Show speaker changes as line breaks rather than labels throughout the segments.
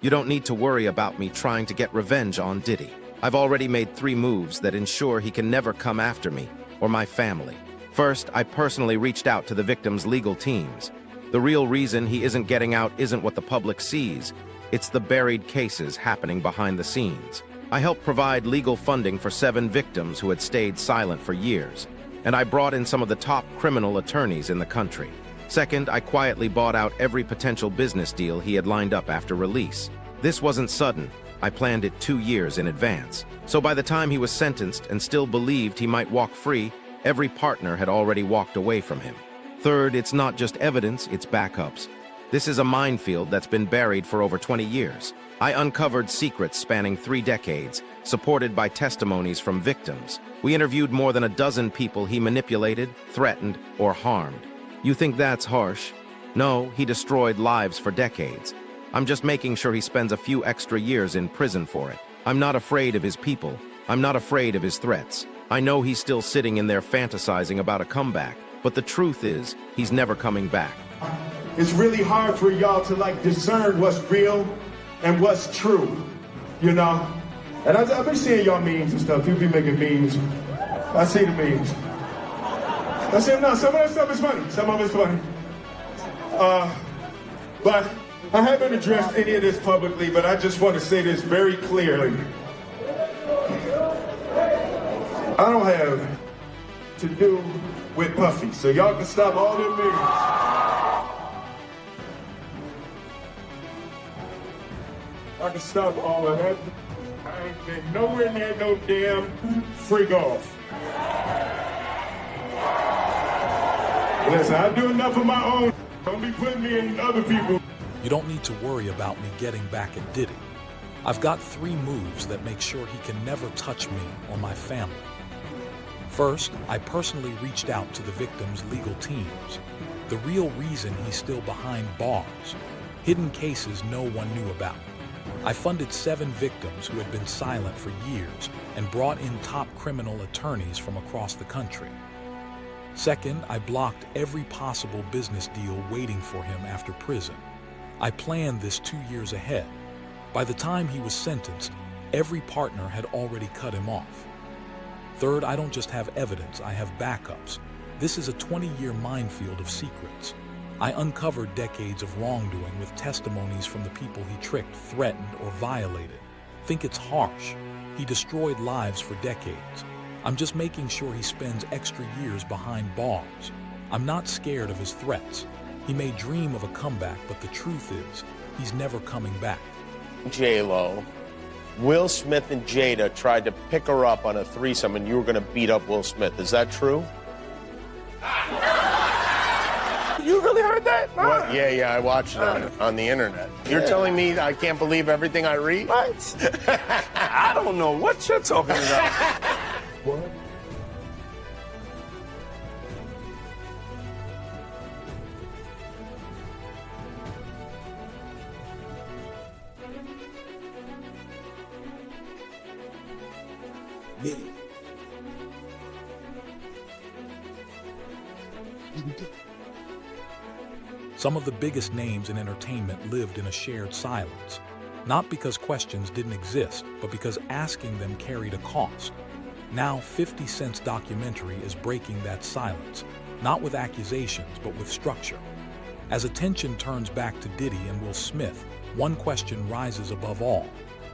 You don't need to worry about me trying to get revenge on Diddy. I've already made 3 moves that ensure he can never come after me or my family. First, I personally reached out to the victims' legal teams. The real reason he isn't getting out isn't what the public sees. It's the buried cases happening behind the scenes. I helped provide legal funding for 7 victims who had stayed silent for years, and I brought in some of the top criminal attorneys in the country. Second, I quietly bought out every potential business deal he had lined up after release. This wasn't sudden. I planned it 2 years in advance. So by the time he was sentenced and still believed he might walk free, every partner had already walked away from him. Third, it's not just evidence, it's backups. This is a minefield that's been buried for over 20 years. I uncovered secrets spanning 3 decades, supported by testimonies from victims. We interviewed more than a dozen people he manipulated, threatened, or harmed. You think that's harsh? No, he destroyed lives for decades. I'm just making sure he spends a few extra years in prison for it. I'm not afraid of his people. I'm not afraid of his threats. I know he's still sitting in there fantasizing about a comeback, but the truth is, he's never coming back.
It's really hard for y'all to discern what's real and what's true, you know? And I've been seeing y'all memes and stuff. People be making memes. I see the memes. I see them now. Some of that stuff is funny. Some of it's funny. But I haven't addressed any of this publicly, but I just want to say this very clearly. I don't have to do with Puffy, so y'all can stop all them memes. I can stop all of that. I ain't been nowhere near no damn freak off. Listen, I do enough of my own. Don't be putting me in other people.
You don't need to worry about me getting back at Diddy. I've got 3 moves that make sure he can never touch me or my family. First, I personally reached out to the victims' legal teams. The real reason he's still behind bars, hidden cases no one knew about. I funded 7 victims who had been silent for years and brought in top criminal attorneys from across the country. Second, I blocked every possible business deal waiting for him after prison. I planned this 2 years ahead. By the time he was sentenced, every partner had already cut him off. Third, I don't just have evidence, I have backups. This is a 20-year minefield of secrets. I uncovered decades of wrongdoing with testimonies from the people he tricked, threatened, or violated. Think it's harsh? He destroyed lives for decades. I'm just making sure he spends extra years behind bars. I'm not scared of his threats. He may dream of a comeback, but the truth is, he's never coming back.
J-Lo, Will Smith and Jada tried to pick her up on a threesome and you were gonna beat up Will Smith. Is that true? You really heard that? What? Yeah, I watched it on the internet. You're telling me I can't believe everything I read?
What? I don't know what you're talking about.
What?
Some of the biggest names in entertainment lived in a shared silence, not because questions didn't exist, but because asking them carried a cost. Now, 50 Cent's documentary is breaking that silence, not with accusations, but with structure. As attention turns back to Diddy and Will Smith, one question rises above all.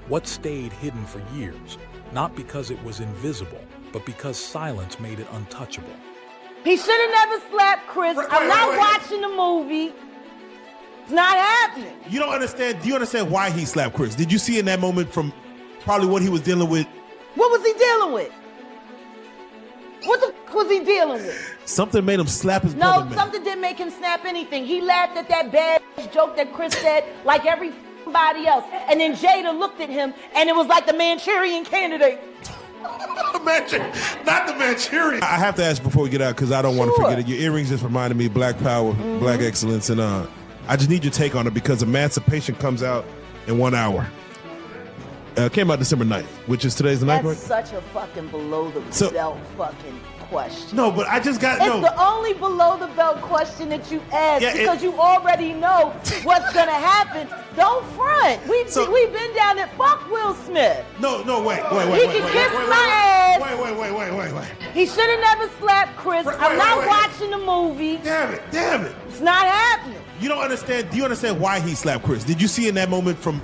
What stayed hidden for years, not because it was invisible, but because silence made it untouchable?
He should have never slapped Chris. I'm not watching the movie. It's not happening.
You don't understand. Do you understand why he slapped Chris? Did you see in that moment from probably what he was dealing with?
What was he dealing with? What the f was he dealing with?
Something made him slap his brother,
No,
man.
something didn't make him snap anything. He laughed at that bad joke that Chris said like everybody else. And then Jada looked at him and it was like the Manchurian Candidate.
Not the Manchurian. I have to ask before we get out because I don't want to forget it. Your earrings just reminded me of Black Power, Black Excellence, and I just need your take on it because Emancipation comes out in 1 hour. Came out December 9th, which is today's the 9th,
That's
right?
such a fucking below the belt fucking question.
No, but I just got
It's the only below the belt question that you ask because you already know what's gonna happen. Don't front. We've been down there. Fuck Will Smith.
No, wait.
He can kiss my ass.
Wait.
He should have never slapped Chris. I'm not watching the movie.
Damn it.
It's not happening.
You don't understand. Do you understand why he slapped Chris? Did you see in that moment from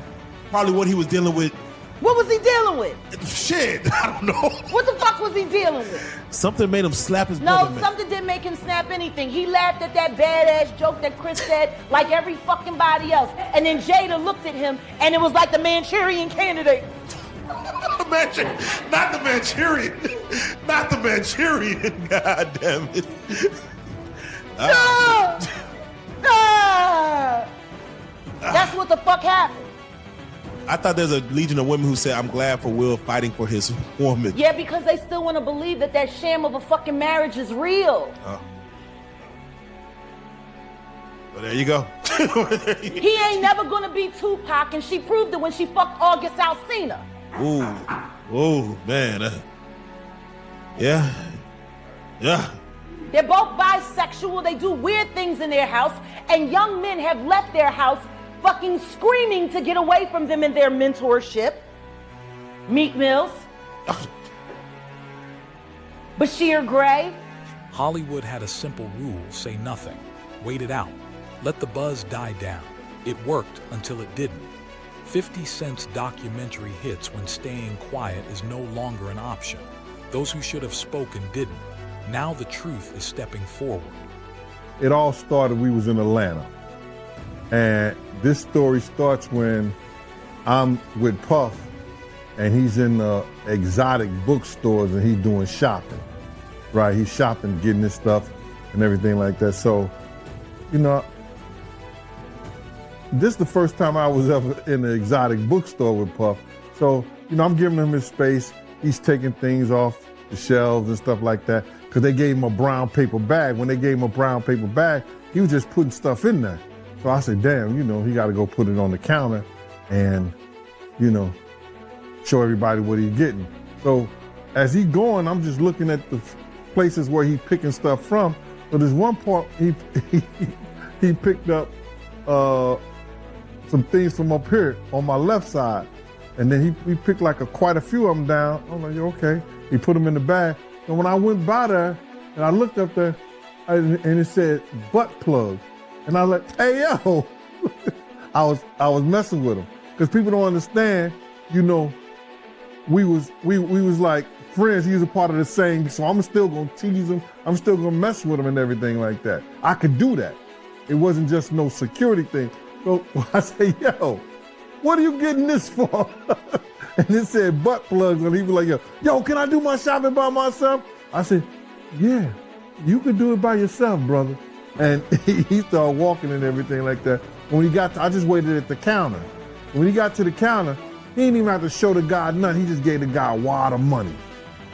probably what he was dealing with?
What was he dealing with?
Shit, I don't know.
What the fuck was he dealing with?
Something made him slap his brother.
No, something didn't make him snap anything. He laughed at that badass joke that Chris said like every fucking body else. And then Jada looked at him and it was like the Manchurian Candidate.
Not the Manchurian. God damn it.
That's what the fuck happened.
I thought there's a legion of women who said, I'm glad for Will fighting for his woman.
Yeah, because they still want to believe that that sham of a fucking marriage is real.
Well, there you go.
He ain't never gonna be Tupac, and she proved it when she fucked August Alsina.
Ooh, man. Yeah.
They're both bisexual. They do weird things in their house, and young men have left their house fucking screaming to get away from them in their mentorship. Meek Mills. Bashir Gray.
Hollywood had a simple rule: say nothing, wait it out, let the buzz die down. It worked until it didn't. 50 Cent's documentary hits when staying quiet is no longer an option. Those who should have spoken didn't. Now the truth is stepping forward.
It all started, we was in Atlanta. And this story starts when I'm with Puff and he's in the exotic bookstores and he's doing shopping, right? He's shopping, getting his stuff and everything like that. So, you know, this is the first time I was ever in an exotic bookstore with Puff. So, you know, I'm giving him his space. He's taking things off the shelves and stuff like that because they gave him a brown paper bag. When they gave him a brown paper bag, he was just putting stuff in there. So I said, damn, you know, he got to go put it on the counter and, you know, show everybody what he's getting. So as he going, I'm just looking at the places where he's picking stuff from. So there's one part he picked up some things from up here on my left side. And then he picked like quite a few of them down. I'm like, okay. He put them in the bag. And when I went by there and I looked up there and it said butt plug. And I was like, hey, yo. I was messing with him. Because people don't understand, you know, we was like friends. He was a part of the same, so I'm still gonna tease him. I'm still gonna mess with him and everything like that. I could do that. It wasn't just no security thing. So I say, yo, what are you getting this for? And it said butt plugs, and he was like, yo, can I do my shopping by myself? I said, yeah, you could do it by yourself, brother. And he started walking and everything like that. When he got I just waited at the counter. When he got to the counter, he didn't even have to show the guy nothing. He just gave the guy a wad of money.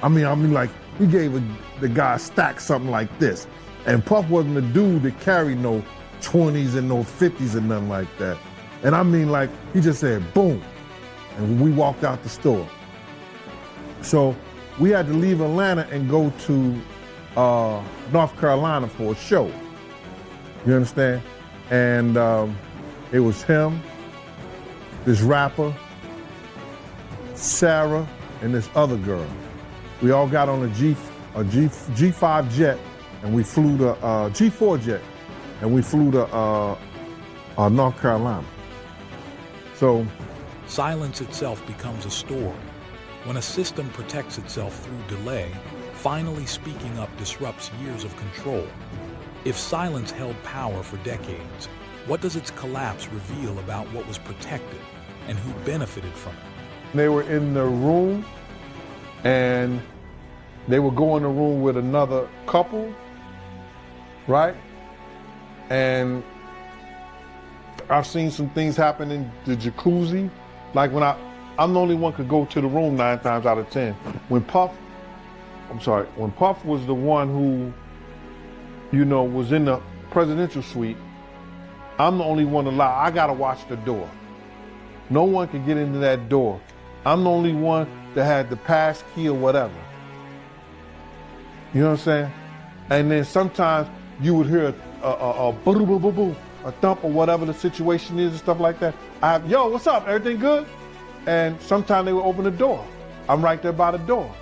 I mean, like, he gave the guy a stack something like this. And Puff wasn't the dude that carried no 20s and no 50s and nothing like that. And I mean, like, he just said, boom. And we walked out the store. So we had to leave Atlanta and go to North Carolina for a show. You understand? And it was him, this rapper, Sarah, and this other girl. We all got on a G5 jet, and we flew to G4 jet, and we flew to North Carolina. So
silence itself becomes a story. When a system protects itself through delay, finally speaking up disrupts years of control. If silence held power for decades, what does its collapse reveal about what was protected and who benefited from it?
They were in the room, and they would go in the room with another couple, right? And I've seen some things happen in the jacuzzi. Like when I'm the only one could go to the room 9 times out of 10. When Puff was the one who, you know, was in the presidential suite, I'm the only one allowed. I gotta watch the door. No one can get into that door I'm the only one that had the pass key or whatever. You know what I'm saying? And then sometimes you would hear a boo boo boo boo, a thump or whatever the situation is and stuff like that. Yo, what's up? Everything good? And sometimes they would open the door. I'm right there by the door.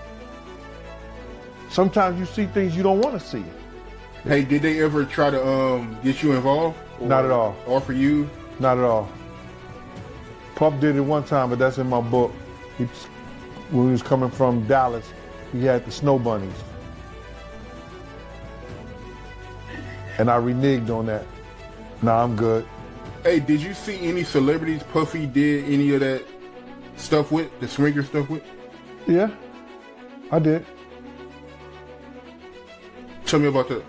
Sometimes you see things you don't want to see.
Hey, did they ever try to get you involved?
Not at all.
Offer you?
Not at all. Puff did it one time, but that's in my book. When he was coming from Dallas, he had the snow bunnies. And I reneged on that. Nah, I'm good.
Hey, did you see any celebrities Puffy did any of that stuff with, the swinger stuff with?
Yeah, I did.
Tell me about that.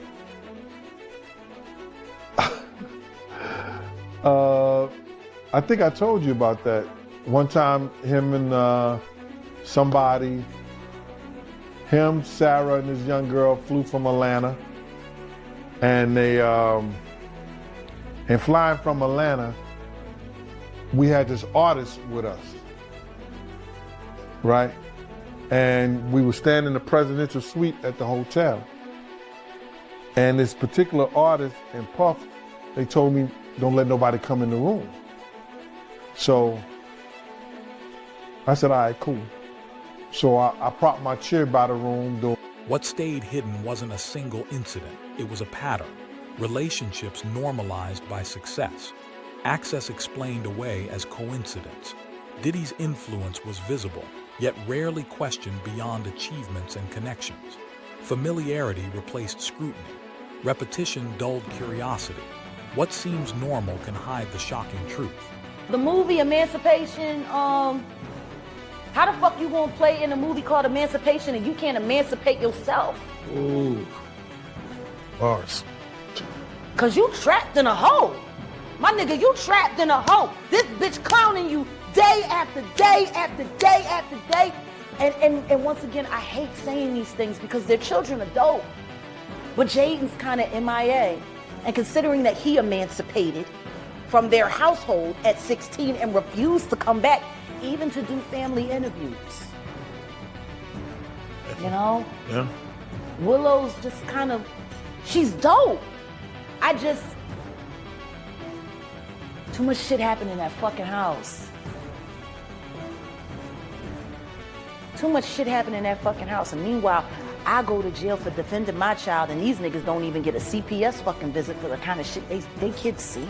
I think I told you about that. One time, him and somebody, him, Sarah, and this young girl flew from Atlanta. And they, and flying from Atlanta, we had this artist with us, right? And we were staying in the presidential suite at the hotel. And this particular artist and Puff, they told me, don't let nobody come in the room. So I said, all right, cool. So I propped my chair by the room door.
What stayed hidden wasn't a single incident, it was a pattern. Relationships normalized by success. Access explained away as coincidence. Diddy's influence was visible, yet rarely questioned beyond achievements and connections. Familiarity replaced scrutiny. Repetition dulled curiosity. What seems normal can hide the shocking truth.
The movie Emancipation, how the fuck you gonna play in a movie called Emancipation and you can't emancipate yourself?
Ooh. Bars.
Cause you trapped in a hole. My nigga, you trapped in a hole. This bitch clowning you day after day after day after day. And once again, I hate saying these things because their children are dope. But Jaden's kind of MIA. And considering that he emancipated from their household at 16 and refused to come back, even to do family interviews. You know?
Yeah.
Willow's just kind of, she's dope. Too much shit happened in that fucking house. Too much shit happened in that fucking house. And meanwhile, I go to jail for defending my child and these niggas don't even get a CPS fucking visit for the kind of shit they kids see.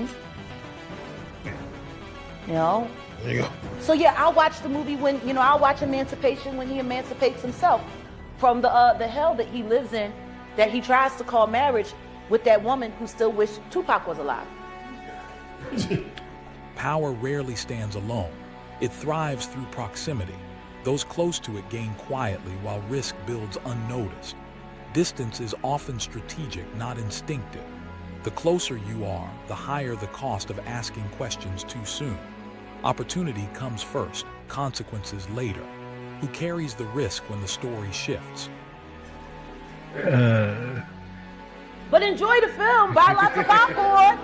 You know?
There you go.
So yeah, I'll watch the movie when, I'll watch Emancipation when he emancipates himself from the hell that he lives in, that he tries to call marriage with that woman who still wished Tupac was alive.
Power rarely stands alone. It thrives through proximity. Those close to it gain quietly while risk builds unnoticed. Distance is often strategic, not instinctive. The closer you are, the higher the cost of asking questions too soon. Opportunity comes first, consequences later. Who carries the risk when the story shifts?
But enjoy the film, buy lots of popcorn.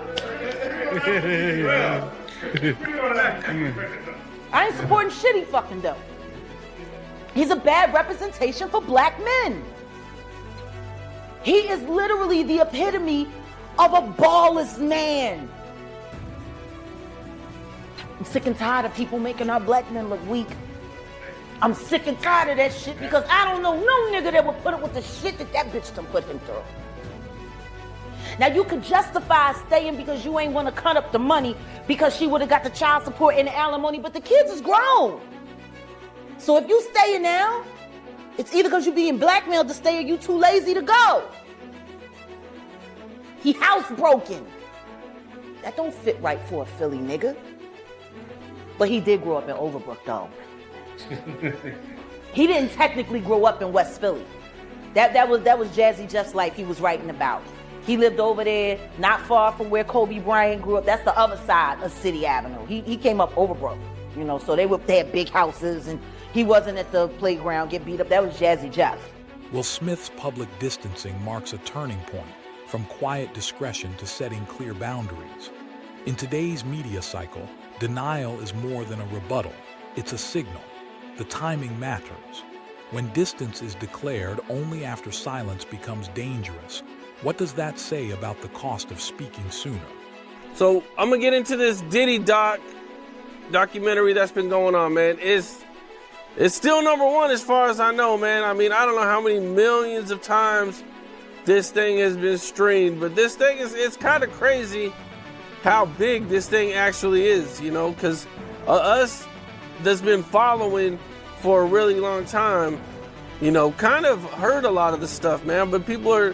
I ain't supporting shit he fucking dope. He's a bad representation for black men. He is literally the epitome of a ballless man. I'm sick and tired of people making our black men look weak. I'm sick and tired of that shit because I don't know no nigga that would put up with the shit that bitch done put him through. Now you could justify staying because you ain't want to cut up the money because she would have got the child support and the alimony, but the kids is grown. So if you staying now, it's either because you being blackmailed to stay or you too lazy to go. He housebroken. That don't fit right for a Philly nigga. But he did grow up in Overbrook though. He didn't technically grow up in West Philly. That was Jazzy Jeff's life he was writing about. He lived over there, not far from where Kobe Bryant grew up. That's the other side of City Avenue. He came up Overbrook, so they had big houses and he wasn't at the playground get beat up. That was Jazzy Jeff.
Will Smith's public distancing marks a turning point from quiet discretion to setting clear boundaries. In today's media cycle, denial is more than a rebuttal. It's a signal. The timing matters. When distance is declared only after silence becomes dangerous, what does that say about the cost of speaking sooner?
So I'm gonna get into this Diddy documentary that's been going on, man. It's still #1 as far as I know, man. I mean, I don't know how many millions of times this thing has been streamed, but this thing it's kind of crazy how big this thing actually is, you know, because us that's been following for a really long time, you know, kind of heard a lot of the stuff, man, but people are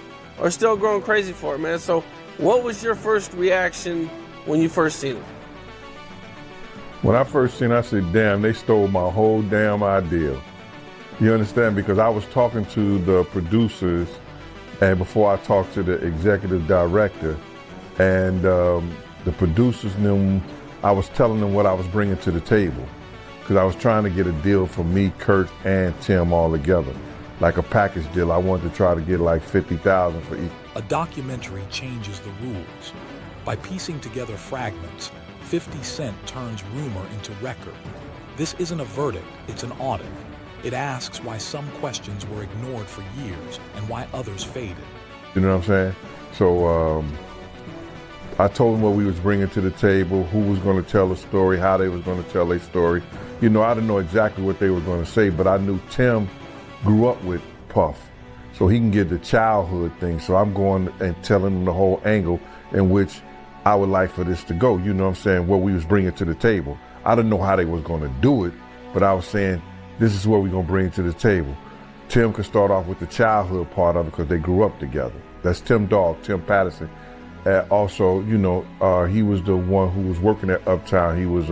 still going crazy for it, man. So what was your first reaction when you first seen it?
When I first seen it, I said, damn, they stole my whole damn idea. You understand? Because I was talking to the producers, and before I talked to the executive director, and the producers knew, I was telling them what I was bringing to the table. Because I was trying to get a deal for me, Kurt, and Tim all together. Like a package deal. I wanted to try to get like $50,000 for each.
A documentary changes the rules. By piecing together fragments, 50 Cent turns rumor into record. This isn't a verdict, it's an audit. It asks why some questions were ignored for years and why others faded.
You know what I'm saying? So I told them what we was bringing to the table, who was going to tell the story, how they was going to tell their story. You know, I didn't know exactly what they were going to say, but I knew Tim grew up with Puff, so he can get the childhood thing. So I'm going and telling him the whole angle in which I would like for this to go. You know what I'm saying? What we was bringing to the table. I didn't know how they was going to do it, but I was saying, this is what we're going to bring to the table. Tim could start off with the childhood part of it because they grew up together. That's Tim Dog, Tim Patterson. Also, you know, he was the one who was working at Uptown. He was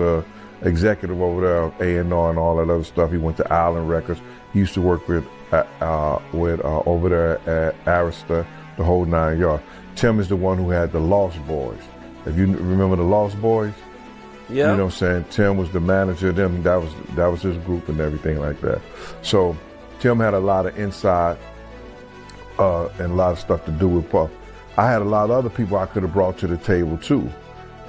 executive over there of A&R and all that other stuff. He went to Island Records. He used to work with over there at Arista, the whole 9 yards. Tim is the one who had the Lost Boys. If you remember the Lost Boys,
yeah,
you know what I'm saying? Tim was the manager of them. That was his group and everything like that. So Tim had a lot of inside and a lot of stuff to do with Puff. I had a lot of other people I could have brought to the table too.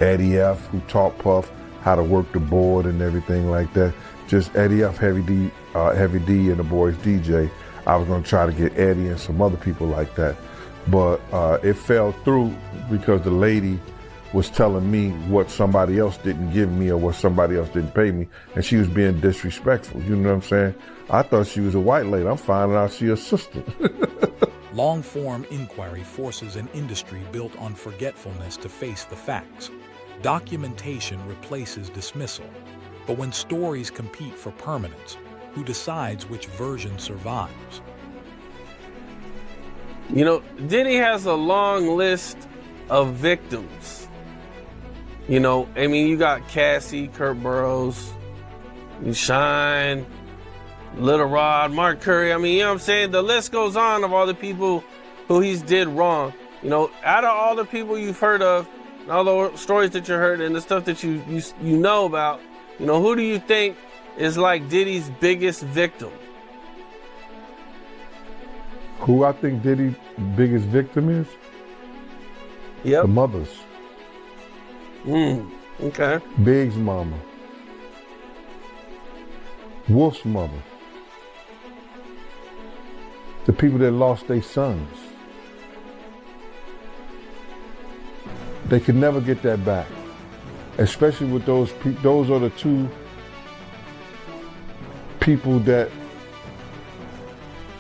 Eddie F, who taught Puff how to work the board and everything like that. Just Eddie F, Heavy D, and the boys DJ. I was going to try to get Eddie and some other people like that. But it fell through because the lady was telling me what somebody else didn't give me or what somebody else didn't pay me, and she was being disrespectful. You know what I'm saying? I thought she was a white lady. I'm finding out she's a sister.
Long-form inquiry forces an industry built on forgetfulness to face the facts. Documentation replaces dismissal. But when stories compete for permanence, who decides which version survives?
You know, Diddy has a long list of victims. You know, I mean, you got Cassie, Kurt Burrows, Shine, Little Rod, Mark Curry. I mean, you know what I'm saying? The list goes on of all the people who he's did wrong. You know, out of all the people you've heard of, all the stories that you heard and the stuff that you know about, you know, who do you think is like Diddy's biggest victim?
Who I think Diddy's biggest victim is?
Yep.
The mothers.
Okay.
Big's mama. Wolf's mother. The people that lost their sons. They could never get that back. Especially with those people. Those are the two people that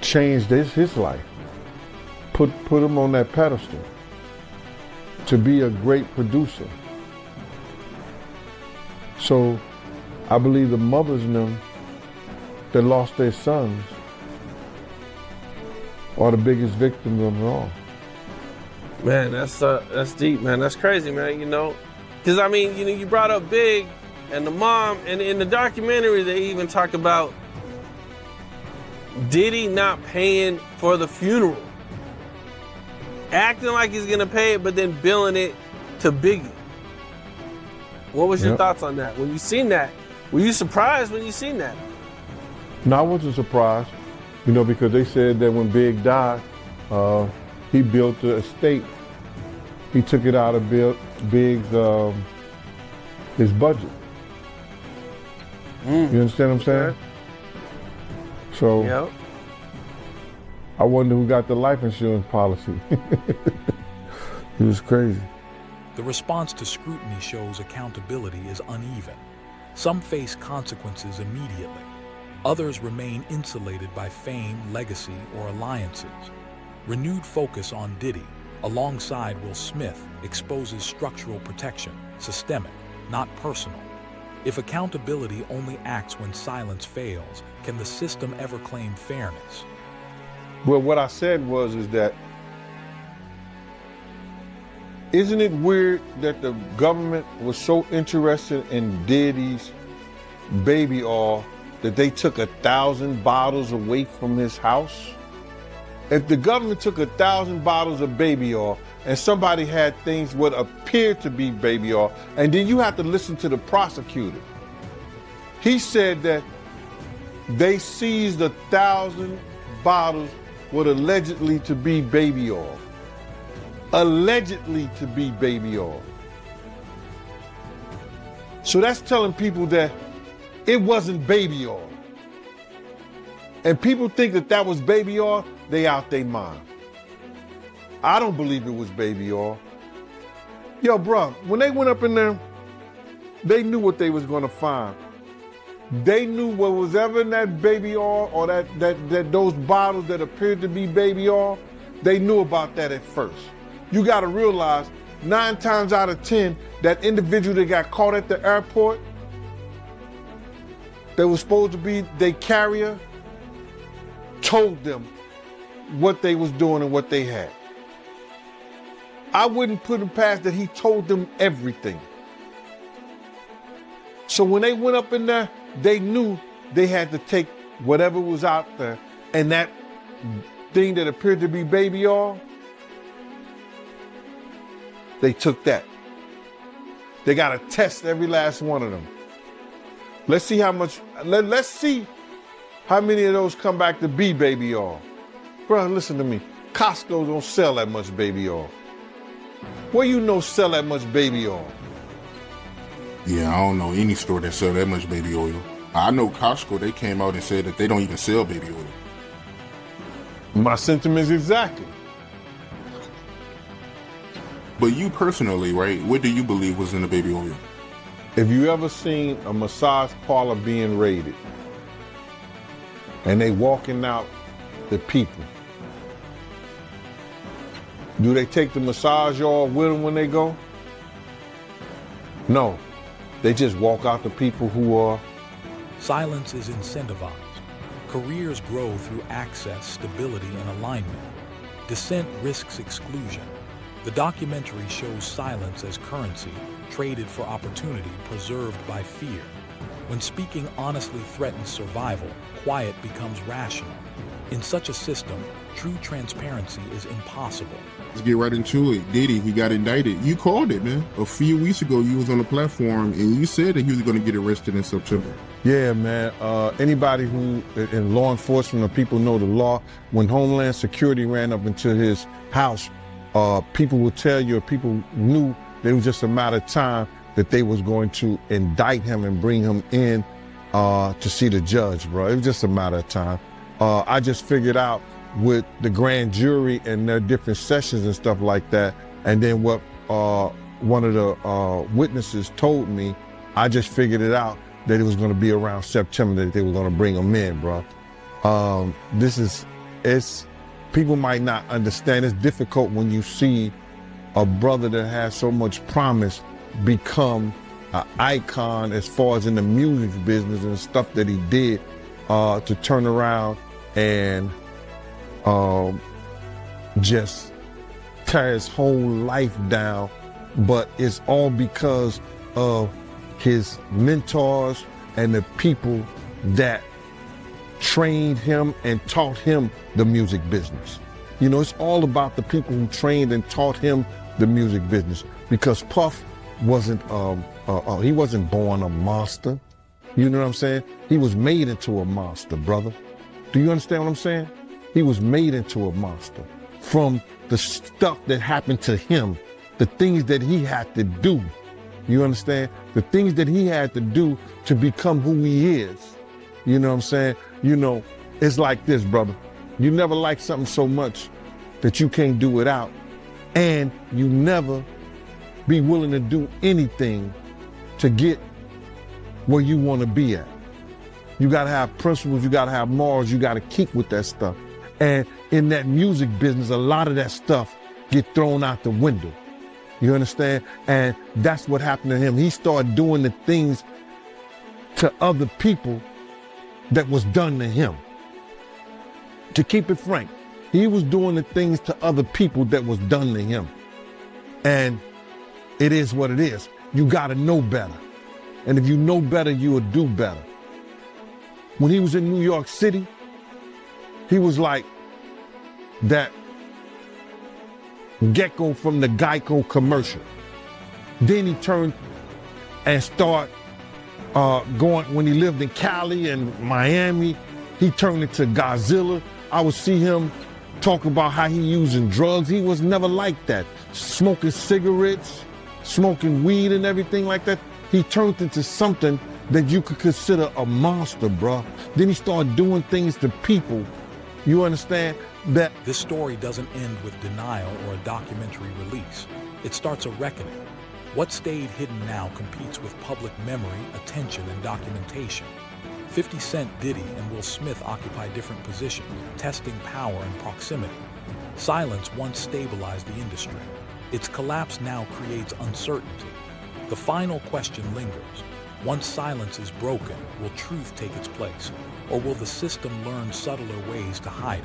changed his life. Put him on that pedestal to be a great producer. So I believe the mothers in them that lost their sons are the biggest victims of it all.
Man, that's deep, man. That's crazy, man. You know, because I mean, you know, you brought up Big and the mom, and in the documentary they even talk about Diddy not paying for the funeral, acting like he's gonna pay it, but then billing it to Biggie. What was your thoughts on that? When you seen that, were you surprised when you seen that?
No, I wasn't surprised, you know, because they said that when Big died, he built the estate. He took it out of Big's his budget. You understand what I'm saying? So
Yep.
I wonder who got the life insurance policy. It was crazy.
The response to scrutiny shows accountability is uneven. Some face consequences immediately. Others remain insulated by fame, legacy, or alliances. Renewed focus on Diddy, alongside Will Smith, exposes structural protection, systemic, not personal. If accountability only acts when silence fails, can the system ever claim fairness?
Well, what I said is that, isn't it weird that the government was so interested in Diddy's baby oil that they took 1,000 bottles away from his house? If the government took 1,000 bottles of baby oil and somebody had things what appeared to be baby oil, and then you have to listen to the prosecutor. He said that they seized 1,000 bottles what allegedly to be baby oil. Allegedly to be baby oil. So that's telling people that it wasn't baby oil. And people think that that was baby oil, they out their mind. I don't believe it was baby oil. Yo, bro, when they went up in there, they knew what they was gonna find. They knew what was ever in that baby oil or that those bottles that appeared to be baby oil, they knew about that at first. You gotta realize 9 times out of 10, that individual that got caught at the airport, that was supposed to be their carrier, told them what they was doing and what they had. I wouldn't put him past that he told them everything. So when they went up in there, they knew they had to take whatever was out there, and that thing that appeared to be baby oil, they took that. They got to test every last one of them. Let's see how much, let's see how many of those come back to be baby oil. Bro, listen to me. Costco don't sell that much baby oil. Where you know sell that much baby oil?
Yeah, I don't know any store that sell that much baby oil. I know Costco, they came out and said that they don't even sell baby oil.
My sentiments exactly.
But you personally, right, what do you believe was in the baby oil?
If you ever seen a massage parlor being raided and they walking out the people, do they take the massage oil with them when they go? No, they just walk out the people who are.
Silence is incentivized. Careers grow through access, stability, and alignment. Dissent risks exclusion. The documentary shows silence as currency, traded for opportunity, preserved by fear. When speaking honestly threatens survival, quiet becomes rational. In such a system, true transparency is impossible.
Let's get right into it. Diddy, he got indicted. You called it, man. A few weeks ago, you was on the platform and you said that he was going to get arrested in September.
Yeah, man. Anybody who in law enforcement or people know the law, when Homeland Security ran up into his house, people will tell you, or people knew that it was just a matter of time that they was going to indict him and bring him in to see the judge, bro. It was just a matter of time. I just figured out with the grand jury and their different sessions and stuff like that, and then what one of the witnesses told me, I just figured it out that it was going to be around September that they were going to bring him in, bro. People might not understand. It's difficult when you see a brother that has so much promise become an icon as far as in the music business and stuff that he did, to turn around and just tear his whole life down. But it's all because of his mentors and the people that trained him and taught him the music business. You know, it's all about the people who trained and taught him the music business, because Puff wasn't, he wasn't born a monster. You know what I'm saying? He was made into a monster, brother. Do you understand what I'm saying? He was made into a monster from the stuff that happened to him, the things that he had to do. You understand? The things that he had to do to become who he is. You know what I'm saying? You know, it's like this, brother. You never like something so much that you can't do without, and you never be willing to do anything to get where you want to be at. You gotta have principles, you gotta have morals, you gotta keep with that stuff. And in that music business, a lot of that stuff get thrown out the window. You understand? And that's what happened to him. He started doing the things to other people that was done to him. To keep it frank, he was doing the things to other people that was done to him. And it is what it is. You gotta know better. And if you know better, you will do better. When he was in New York City, he was like that gecko from the Geico commercial. Then he turned and started going, when he lived in Cali and Miami, he turned into Godzilla. I would see him talk about how he using drugs. He was never like that. Smoking cigarettes, smoking weed and everything like that. He turned into something that you could consider a monster, bro. Then he started doing things to people, you understand, that...
This story doesn't end with denial or a documentary release. It starts a reckoning. What stayed hidden now competes with public memory, attention, and documentation. 50 Cent, Diddy, and Will Smith occupy different positions, testing power and proximity. Silence once stabilized the industry. Its collapse now creates uncertainty. The final question lingers. Once silence is broken, will truth take its place? Or will the system learn subtler ways to hide it?